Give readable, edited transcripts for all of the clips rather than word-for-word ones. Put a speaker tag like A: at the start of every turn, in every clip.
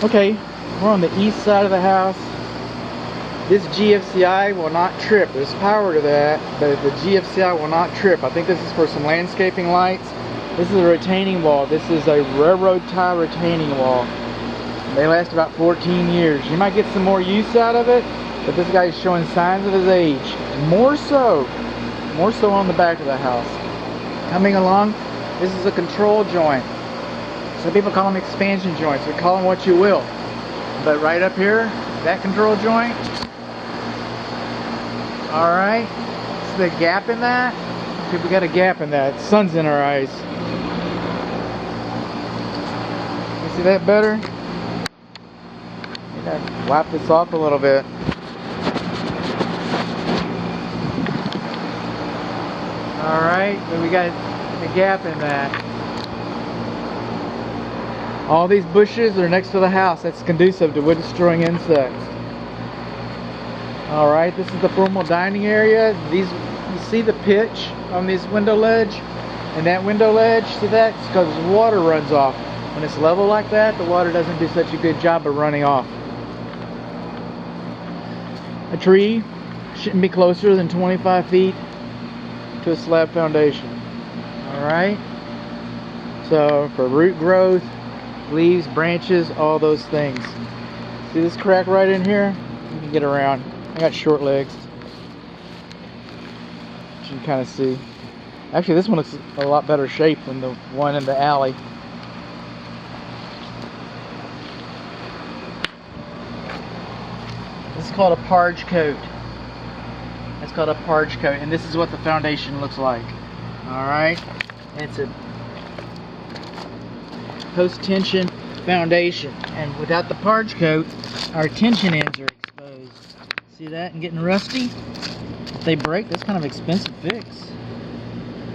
A: Okay, we're on the east side of the house. This GFCI will not trip. There's power to that, but the GFCI will not trip. I think this is for some landscaping lights. This is a retaining wall. This is a railroad tie retaining wall. They last about 14 years. You might get some more use out of it, but this guy is showing signs of his age. More so on the back of the house. Coming along, this is a control joint. Some people call them expansion joints, or call them what you will. But right up here, that control joint, alright, see the gap in that? Okay, we got a gap in that. Sun's in our eyes. You see that better? You gotta wipe this off a little bit. Alright, so we got a gap in that. All these bushes are next to the house. That's conducive to wood destroying insects. Alright, this is the formal dining area. You see the pitch on this window ledge? And that window ledge, see that? It's because water runs off. When it's level like that, the water doesn't do such a good job of running off. A tree shouldn't be closer than 25 feet to a slab foundation. Alright? So, for root growth, leaves, branches, all those things. See this crack right in here? You can get around. I got short legs. You can kind of see. Actually, this one looks a lot better shape than the one in the alley. This is called a parge coat. That's called a parge coat, and this is what the foundation looks like. Alright? It's a post-tension foundation, and without the parge coat, our tension ends are exposed. See that and getting rusty? If they break, that's kind of expensive fix.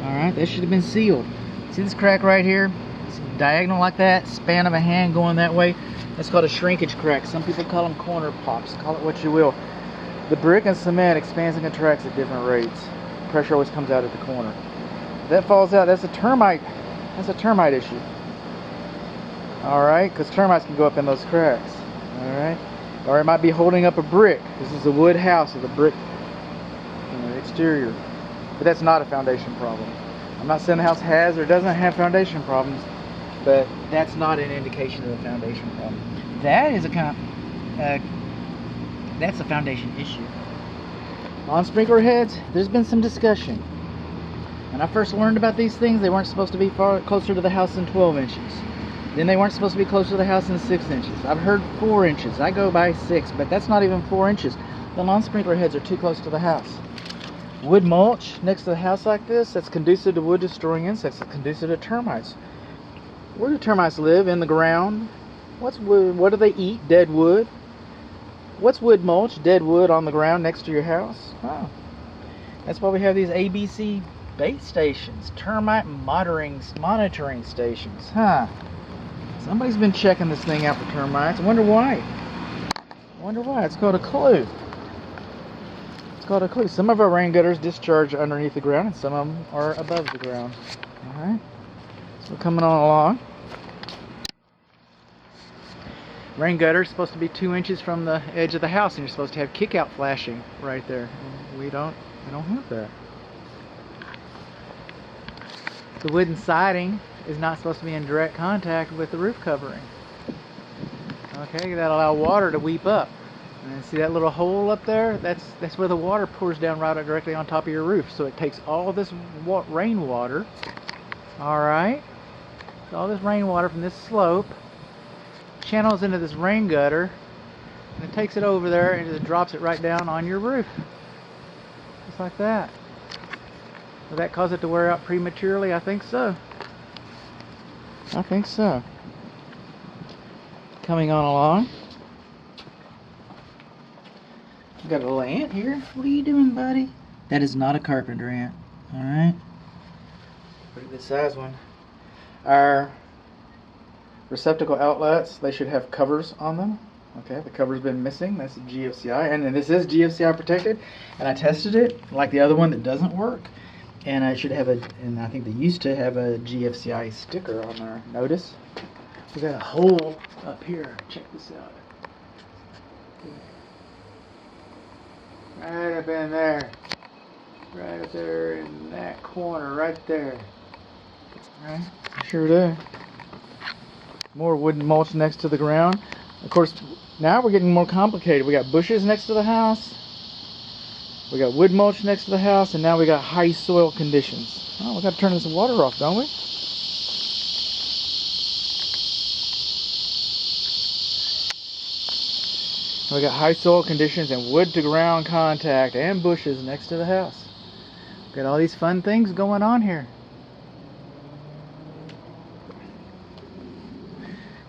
A: Alright, that should have been sealed. See this crack right here? It's diagonal like that, span of a hand going that way. That's called a shrinkage crack. Some people call them corner pops. Call it what you will. The brick and cement expands and contracts at different rates. Pressure always comes out at the corner. If that falls out, that's a termite. That's a termite issue. Alright, because termites can go up in those cracks. Alright, or it might be holding up a brick. This is a wood house with a brick exterior. But that's not a foundation problem. I'm not saying the house has or doesn't have foundation problems, but that's not an indication of a foundation problem. That is that's a foundation issue. On sprinkler heads, there's been some discussion. When I first learned about these things, they weren't supposed to be far closer to the house than 12 inches. Then they weren't supposed to be closer to the house than 6 inches. I've heard 4 inches. I go by 6, but that's not even 4 inches. The lawn sprinkler heads are too close to the house. Wood mulch next to the house like this, that's conducive to wood destroying insects. It's conducive to termites. Where do termites live? In the ground. What's wood? What do they eat? Dead wood. What's wood mulch? Dead wood on the ground next to your house. Oh. That's why we have these ABC bait stations, termite monitoring stations. Huh. Somebody's been checking this thing out for termites. I wonder why. It's called a clue. It's called a clue. Some of our rain gutters discharge underneath the ground, and some of them are above the ground. Alright. So coming on along. Rain gutter is supposed to be 2 inches from the edge of the house, and you're supposed to have kick out flashing right there. We don't have that. The wooden siding is not supposed to be in direct contact with the roof covering. Okay, that'll allow water to weep up. And see that little hole up there? That's where the water pours down right directly on top of your roof. So it takes all this rainwater, alright, all this rainwater from this slope, channels into this rain gutter, and it takes it over there and it drops it right down on your roof. Just like that. Will that cause it to wear out prematurely? I think so. I think so. Coming on along. We got a little ant here. What are you doing, buddy? That is not a carpenter ant. Alright. Pretty good size one. Our receptacle outlets, they should have covers on them. Okay, the cover's been missing. That's a GFCI. And this is GFCI protected. And I tested it, like the other one that doesn't work. And I should have and I think they used to have a GFCI sticker on there. Notice? We got a hole up here. Check this out. Right up in there. Right up there in that corner, right there. Right? Sure do. More wooden mulch next to the ground. Of course, now we're getting more complicated. We got bushes next to the house. We got wood mulch next to the house, and now we got high soil conditions. Oh, we got to turn this water off, don't we? We got high soil conditions and wood to ground contact and bushes next to the house. Got all these fun things going on here.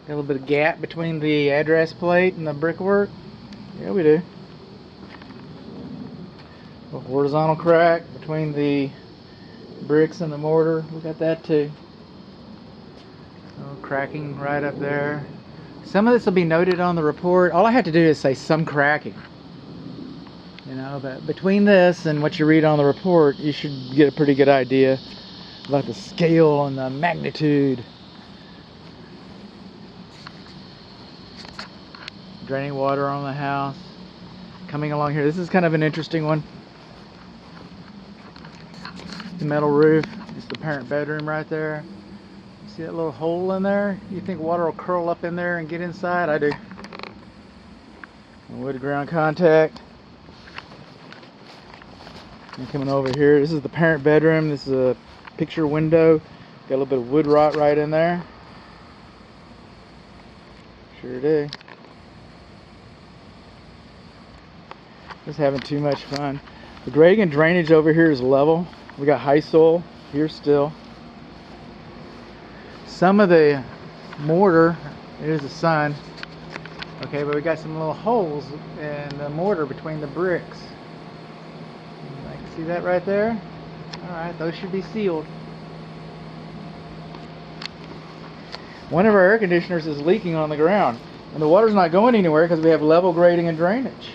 A: Got a little bit of gap between the address plate and the brickwork. Yeah, we do. A horizontal crack between the bricks and the mortar. We got that too. Oh, cracking right up there. Some of this will be noted on the report. All I have to do is say some cracking. You know, but between this and what you read on the report, you should get a pretty good idea about the scale and the magnitude. Draining water on the house. Coming along here. This is kind of an interesting one. The metal roof. It's the parent bedroom right there. See that little hole in there? You think water will curl up in there and get inside? I do. And wood ground contact. And coming over here, this is the parent bedroom. This is a picture window. Got a little bit of wood rot right in there. Sure do. Just having too much fun. The grading and drainage over here is level. We got high soil here still. Some of the mortar, there's the sun. Okay, but we got some little holes in the mortar between the bricks. I can see that right there. Alright, those should be sealed. One of our air conditioners is leaking on the ground, and the water's not going anywhere because we have level grading and drainage.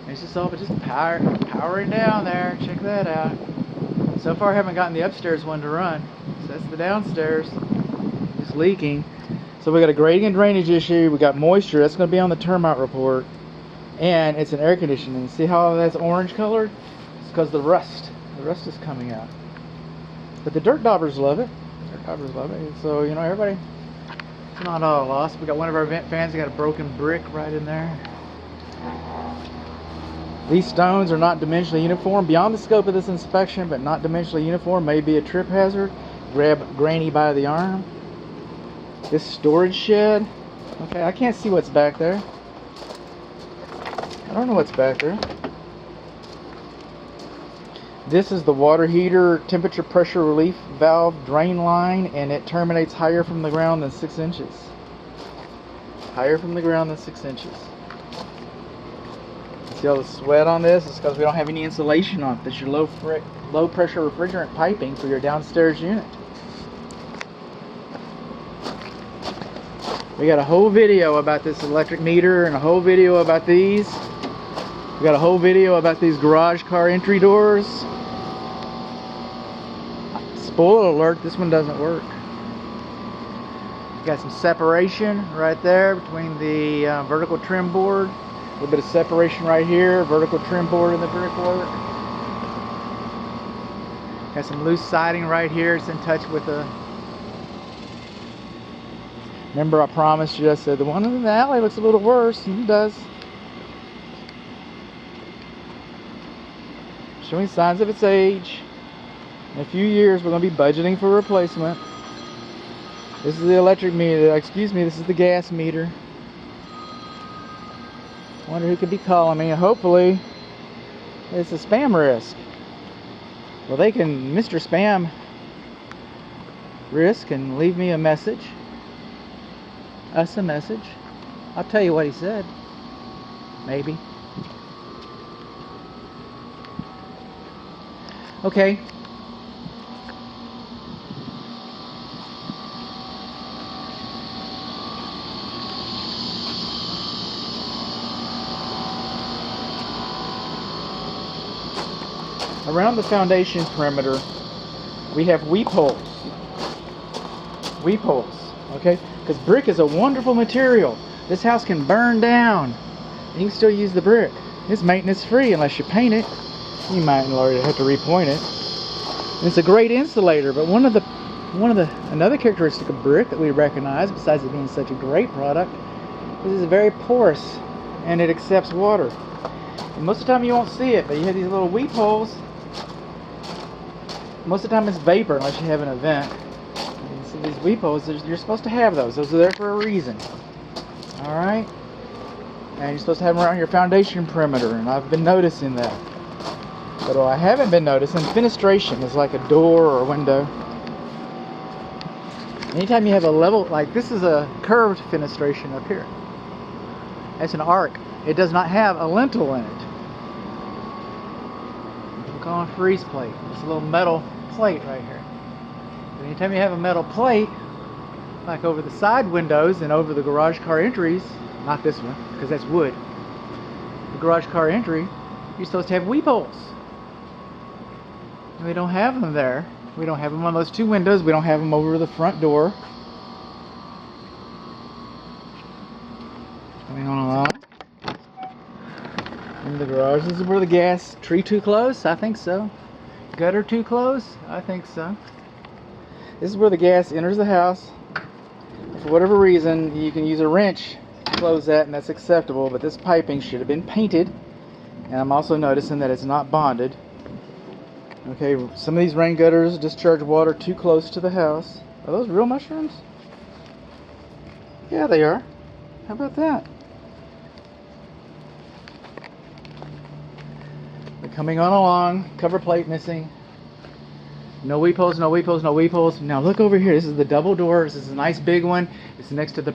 A: It's just all but just powering down there. Check that out. So far I haven't gotten the upstairs one to run. So that's the downstairs. It's leaking. So we got a grading and drainage issue. We got moisture. That's going to be on the termite report. And it's an air conditioning. See how that's orange colored? It's because the rust. The rust is coming out. But the dirt daubers love it. Dirt daubers love it. So, you know, everybody, it's not all lost. We got one of our vent fans. We got a broken brick right in there. These stones are not dimensionally uniform. Beyond the scope of this inspection, but not dimensionally uniform, may be a trip hazard. Grab Granny by the arm. This storage shed. Okay, I can't see what's back there. I don't know what's back there. This is the water heater temperature pressure relief valve drain line, and it terminates higher from the ground than 6 inches. Higher from the ground than 6 inches. See all the sweat on this? It's because we don't have any insulation on it. That's your low pressure refrigerant piping for your downstairs unit. We got a whole video about this electric meter and a whole video about these. We got a whole video about these garage car entry doors. Spoiler alert, this one doesn't work. Got some separation right there between the vertical trim board. A little bit of separation right here, vertical trim board in the brickwork. Got some loose siding right here. It's in touch with the... Remember I promised you, I said the one in the alley looks a little worse, and it does. Showing signs of its age. In a few years we're going to be budgeting for replacement. This is the electric meter, excuse me, this is the gas meter. Wonder who could be calling me. Hopefully it's a spam risk. Well, they can, Mr. Spam Risk, and leave me a message. Us a message. I'll tell you what he said. Maybe. Okay. Around the foundation perimeter, we have weep holes. Weep holes. Okay, because brick is a wonderful material. This house can burn down. You can still use the brick. It's maintenance free unless you paint it. You might have to repoint it. And it's a great insulator, but another characteristic of brick that we recognize, besides it being such a great product, is it's very porous and it accepts water. And most of the time you won't see it, but you have these little weep holes. Most of the time it's vapor unless you have an event. You see these weep holes, you're supposed to have those. Those are there for a reason. Alright? And you're supposed to have them around your foundation perimeter, and I've been noticing that. But what I haven't been noticing, fenestration is like a door or a window. Anytime you have a level, like this is a curved fenestration up here. That's an arc. It does not have a lintel in it. Look on a freeze plate. It's a little metal plate right here. But anytime you have a metal plate, like over the side windows and over the garage car entries, not this one, because that's wood. The garage car entry, you're supposed to have weep holes. And we don't have them there. We don't have them on those two windows. We don't have them over the front door. Coming on along. In the garage, this is where the gas, tree too close? I think so. Gutter too close? I think so. This is where the gas enters the house. For whatever reason, you can use a wrench to close that, and that's acceptable, but this piping should have been painted. And I'm also noticing that it's not bonded. Okay, some of these rain gutters discharge water too close to the house. Are those real mushrooms? Yeah, they are. How about that? They're coming on along. Cover plate missing. No weep holes, no weep holes, no weep holes. Now look over here. This is the double door. This is a nice big one. It's next to the